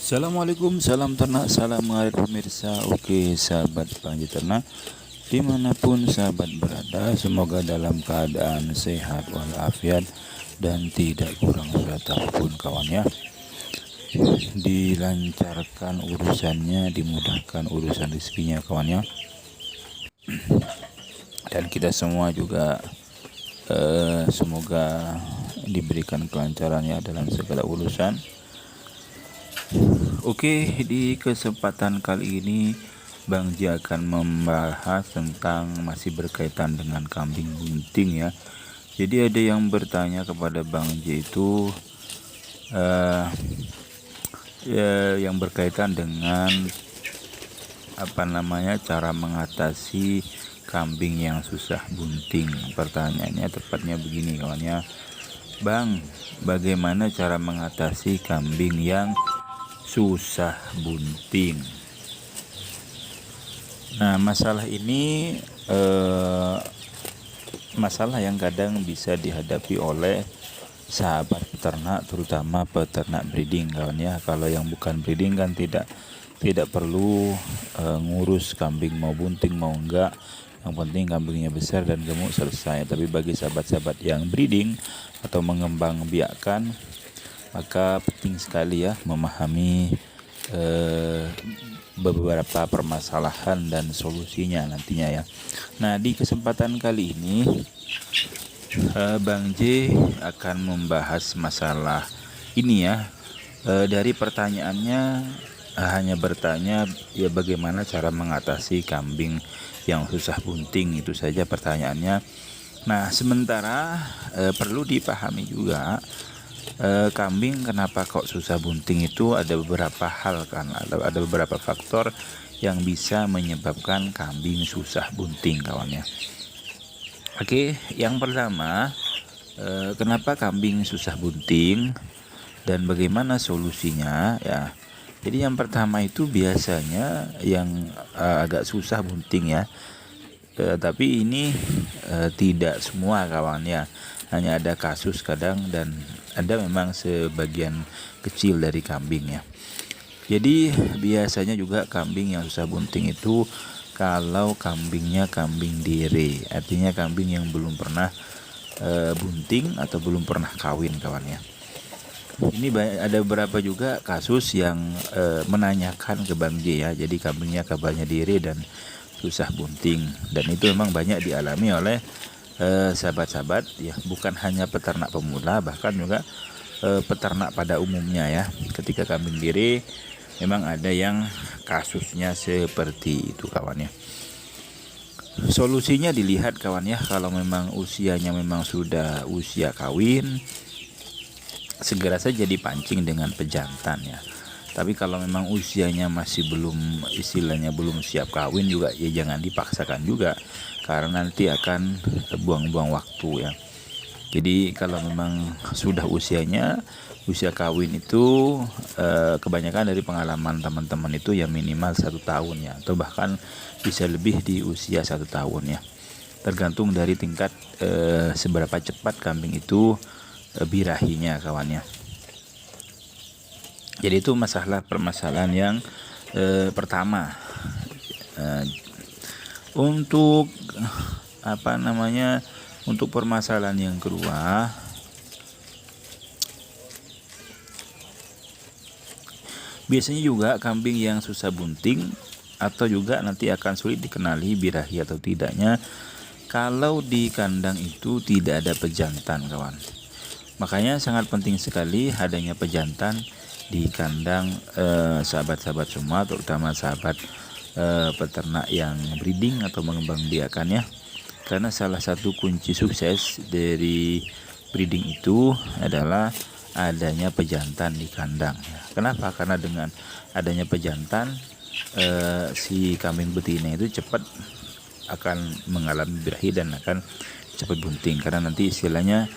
Assalamualaikum, salam ternak, salam mengalir pemirsa. Oke sahabat panji ternak, dimanapun sahabat berada, semoga dalam keadaan sehat walafiat dan tidak kurang suatu apapun kawannya. Dilancarkan urusannya, dimudahkan urusan rezekinya kawannya. Dan kita semua juga semoga diberikan kelancarannya dalam segala urusan. Oke, di kesempatan kali ini Bang Ji akan membahas tentang masih berkaitan dengan kambing bunting ya. Jadi ada yang bertanya kepada Bang Ji itu yang berkaitan dengan cara mengatasi kambing yang susah bunting. Pertanyaannya tepatnya begini kawannya, Bang, bagaimana cara mengatasi kambing yang susah bunting? Nah, masalah ini masalah yang kadang bisa dihadapi oleh sahabat peternak, terutama peternak breeding kawan ya. Kalau yang bukan breeding kan tidak perlu ngurus kambing mau bunting mau enggak, yang penting kambingnya besar dan gemuk, selesai. Tapi bagi sahabat-sahabat yang breeding atau mengembang biakan, maka penting sekali ya memahami beberapa permasalahan dan solusinya nantinya ya. Nah, di kesempatan kali ini Bang J akan membahas masalah ini ya. Dari pertanyaannya hanya bertanya ya bagaimana cara mengatasi kambing yang susah bunting, itu saja pertanyaannya. Nah, sementara perlu dipahami juga kambing kenapa kok susah bunting itu ada beberapa hal kan, ada beberapa faktor yang bisa menyebabkan kambing susah bunting kawannya. Oke, yang pertama, kenapa kambing susah bunting dan bagaimana solusinya ya. Jadi yang pertama itu biasanya yang agak susah bunting ya, tapi ini tidak semua kawannya, hanya ada kasus kadang dan ada memang sebagian kecil dari kambing ya. Jadi biasanya juga kambing yang susah bunting itu kalau kambingnya kambing dere, artinya kambing yang belum pernah bunting atau belum pernah kawin kawannya. Ini ada beberapa juga kasus yang menanyakan ke Bang J ya. Jadi kambingnya kabarnya dere dan susah bunting, dan itu memang banyak dialami oleh sahabat-sahabat ya, bukan hanya peternak pemula, bahkan juga peternak pada umumnya ya. Ketika kambing dere memang ada yang kasusnya seperti itu kawannya. Solusinya dilihat kawan ya, kalau memang usianya memang sudah usia kawin, segera saja dipancing dengan pejantan ya. Tapi kalau memang usianya masih belum, istilahnya belum siap kawin juga ya jangan dipaksakan juga, karena nanti akan buang-buang waktu ya. Jadi kalau memang sudah usianya usia kawin itu kebanyakan dari pengalaman teman-teman itu ya minimal 1 tahun ya, atau bahkan bisa lebih di usia 1 tahun ya, tergantung dari tingkat seberapa cepat kambing itu birahinya kawannya. Jadi itu permasalahan yang pertama. Untuk untuk permasalahan yang kedua, biasanya juga kambing yang susah bunting atau juga nanti akan sulit dikenali birahi atau tidaknya kalau di kandang itu tidak ada pejantan kawan. Makanya sangat penting sekali adanya pejantan di kandang sahabat-sahabat semua, terutama sahabat peternak yang breeding atau mengembang biakan ya. Karena salah satu kunci sukses dari breeding itu adalah adanya pejantan di kandang ya. Kenapa? Karena dengan adanya pejantan si kambing betina itu cepat akan mengalami birahi dan akan cepat bunting, karena nanti istilahnya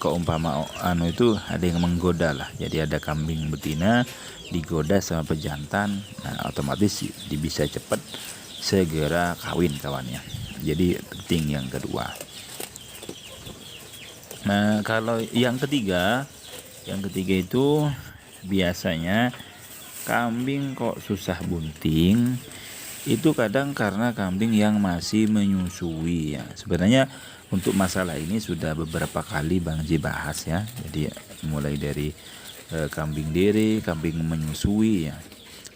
keumpama itu ada yang menggoda lah. Jadi ada kambing betina digoda sama pejantan, nah otomatis bisa cepat segera kawin kawannya. Jadi penting yang kedua. Nah, kalau yang ketiga itu biasanya kambing kok susah bunting, itu kadang karena kambing yang masih menyusui ya. Sebenarnya untuk masalah ini sudah beberapa kali Bang Ji bahas ya. Jadi mulai dari kambing dere, kambing menyusui ya.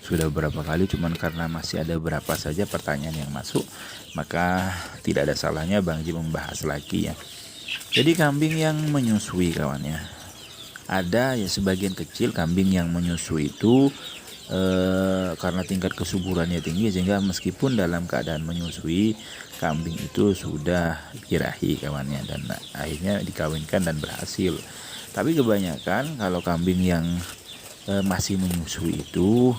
Sudah beberapa kali, cuman karena masih ada beberapa saja pertanyaan yang masuk, maka tidak ada salahnya Bang Ji membahas lagi ya. Jadi kambing yang menyusui kawannya, ada ya sebagian kecil kambing yang menyusui itu karena tingkat kesuburannya tinggi, sehingga meskipun dalam keadaan menyusui, kambing itu sudah birahi kawannya, dan akhirnya dikawinkan dan berhasil. Tapi kebanyakan kalau kambing yang masih menyusui itu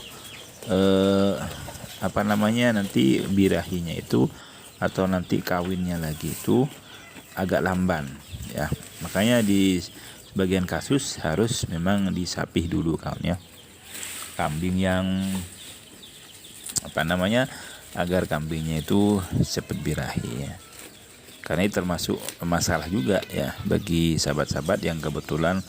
nanti birahinya itu atau nanti kawinnya lagi itu agak lamban ya. Makanya di sebagian kasus harus memang disapih dulu kawannya kambing yang agar kambingnya itu cepat birahi ya. Karena ini termasuk masalah juga ya bagi sahabat-sahabat yang kebetulan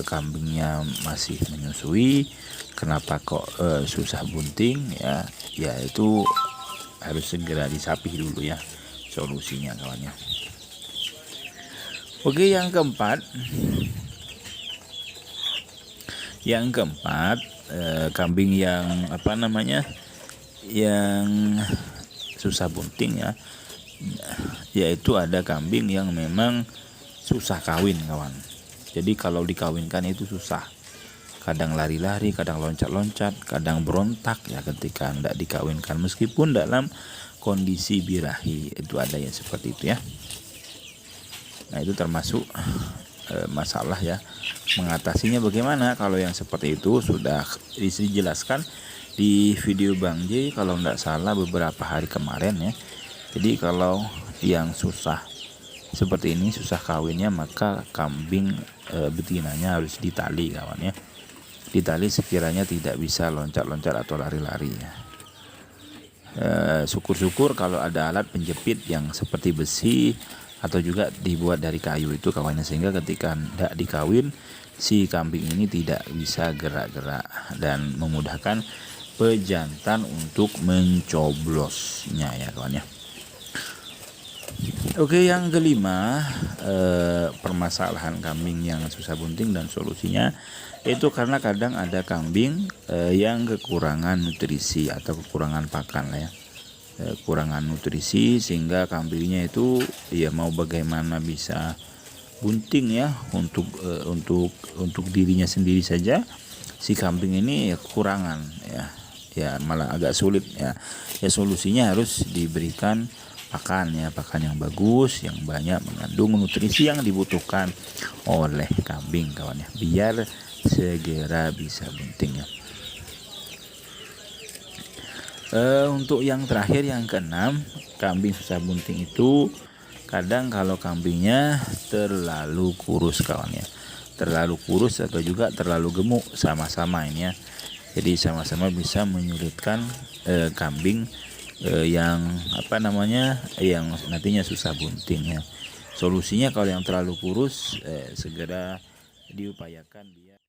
kambingnya masih menyusui, kenapa kok susah bunting ya. Ya itu harus segera disapih dulu ya solusinya kawannya. Oke, yang keempat kambing yang yang susah bunting ya, yaitu ada kambing yang memang susah kawin kawan. Jadi kalau dikawinkan itu susah, kadang lari-lari, kadang loncat-loncat, kadang berontak ya ketika tidak dikawinkan meskipun dalam kondisi birahi. Itu ada yang seperti itu ya. Nah itu termasuk masalah ya. Mengatasinya bagaimana kalau yang seperti itu sudah dijelaskan di video Bang J kalau tidak salah beberapa hari kemarin ya. Jadi kalau yang susah seperti ini, susah kawinnya, maka kambing betinanya harus ditali kawan ya. Ditali sekiranya tidak bisa loncat-loncat atau lari-lari ya. Syukur-syukur kalau ada alat penjepit yang seperti besi atau juga dibuat dari kayu itu kawannya, sehingga ketika tidak dikawin si kambing ini tidak bisa gerak-gerak dan memudahkan pejantan untuk mencoblosnya ya kawannya. Oke, yang kelima permasalahan kambing yang susah bunting dan solusinya itu karena kadang ada kambing yang kekurangan nutrisi atau kekurangan pakan lah ya. Kurangan nutrisi sehingga kambingnya itu ya mau bagaimana bisa bunting ya, untuk dirinya sendiri saja si kambing ini ya kekurangan ya malah agak sulit ya. Solusinya harus diberikan pakan yang bagus, yang banyak mengandung nutrisi yang dibutuhkan oleh kambing kawan ya, biar segera bisa bunting ya. Untuk yang terakhir, yang keenam, kambing susah bunting itu kadang kalau kambingnya terlalu kurus kawan ya, terlalu kurus atau juga terlalu gemuk, sama-sama ini ya. Jadi sama-sama bisa menyulitkan kambing yang yang nantinya susah bunting ya. Solusinya kalau yang terlalu kurus segera diupayakan